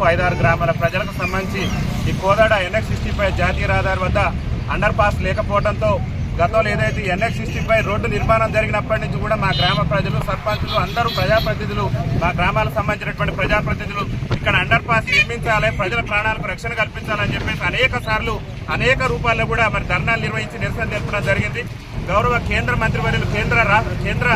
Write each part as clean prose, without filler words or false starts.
5-6 గ్రామాల ప్రజలకు సంబంధించి ఈ కోదాడ NH65 జాతీయ రహదారి వద్ద అండర్ పాస్ లేకపోవడంతో గతంలో ఏదైతే NH65 రోడ్డు నిర్మాణం జరిగినప్పటి నుంచి కూడా మా గ్రామ ప్రజలు, సర్పంచులు, అందరూ ప్రజాప్రతినిధులు, మా గ్రామాలకు సంబంధించినటువంటి ప్రజాప్రతినిధులు ఇక్కడ అండర్ పాస్ నిర్మించాలి, ప్రజల ప్రాణాలకు రక్షణ కల్పించాలని చెప్పేసి అనేక సార్లు అనేక రూపాల్లో కూడా మరి ధర్నాలు నిర్వహించి నిరసన తెలపడం జరిగింది. గౌరవ కేంద్ర మంత్రివర్యులు, కేంద్ర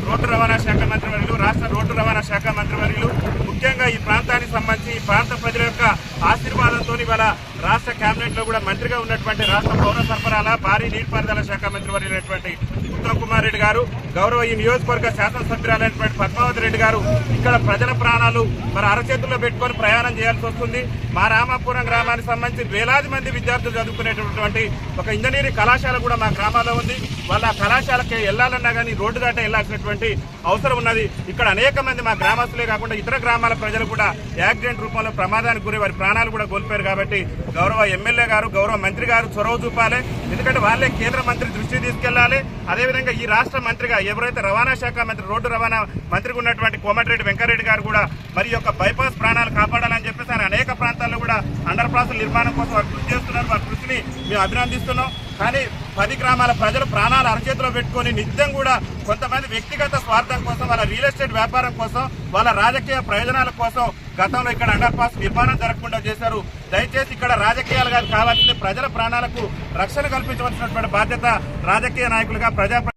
రోడ్డు రవాణా శాఖ మంత్రివర్యులు, రాష్ట్ర రోడ్డు రవాణా శాఖ మంత్రివర్యులు, ముఖ్యంగా ఈ ప్రాంతానికి సంబంధించి ఈ ప్రాంత ప్రజల యొక్క ఆశీర్వాదంతో ఇవాళ రాష్ట్ర కేబినెట్ లో కూడా మంత్రిగా ఉన్నటువంటి రాష్ట్ర పౌర సరఫరాల, భారీ నీటిపారుదల శాఖ మంత్రివర్యులైనటువంటి ఉత్తమ్ కుమార్ రెడ్డి గారు, గౌరవ ఈ నియోజకవర్గ శాసనసభ్యురాలైనటువంటి పద్మావతి రెడ్డి గారు ఇక్కడ ప్రజల ప్రాణాలు మరి అరచేతుల్లో పెట్టుకొని ప్రయాణం చేయాల్సి వస్తుంది. మా రామాపురం గ్రామానికి సంబంధించి వేలాది మంది విద్యార్థులు చదువుకునేటటువంటి ఒక ఇంజనీరింగ్ కళాశాల కూడా మా గ్రామాల్లో ఉంది. వాళ్ళ కళాశాలకి వెళ్లాలన్నా కానీ రోడ్డు దాట వెళ్లాల్సినటువంటి అవసరం ఉన్నది. ఇక్కడ అనేక మంది మా గ్రామస్తులే కాకుండా ఇతర గ్రామాల ప్రజలు కూడా యాక్సిడెంట్ రూపంలో ప్రమాదానికి గురి వారి ప్రాణాలు కూడా కోల్పోయారు. కాబట్టి గౌరవ ఎమ్మెల్యే గారు, గౌరవ మంత్రి గారు చొరవ చూపాలి. ఎందుకంటే వాళ్ళే కేంద్ర మంత్రి దృష్టి తీసుకెళ్లాలి. అదేవిధంగా ఈ రాష్ట్ర మంత్రిగా ఎవరైతే రవాణా శాఖ మంత్రి, రోడ్డు రవాణా మంత్రిగా ఉన్నటువంటి కోమటిరెడ్డి వెంకరెడ్డి గారు కూడా మరి యొక్క బైపాస్ ప్రాణాలు కాపాడాలని చెప్పేసి ఆయన అనేక ప్రాంతాల్లో కూడా అండర్ పాస్ నిర్మాణం కోసం వారు కృషి చేస్తున్నారు. వారి కృషిని మేము అభినందిస్తున్నాం. కానీ 10 గ్రామాల ప్రజలు ప్రాణాలు అరచేతిలో పెట్టుకొని నిత్యం కూడా కొంతమంది వ్యక్తిగత స్వార్థం కోసం, వాళ్ళ రియల్ ఎస్టేట్ వ్యాపారం కోసం, వాళ్ళ రాజకీయ ప్రయోజనాల కోసం గతంలో ఇక్కడ అండర్ పాస్ నిర్మాణం జరగకుండా చేశారు. దయచేసి ఇక్కడ రాజకీయాలు కాదు, కావాల్సింది ప్రజల ప్రాణాలకు రక్షణ కల్పించవలసినటువంటి బాధ్యత రాజకీయ నాయకులుగా,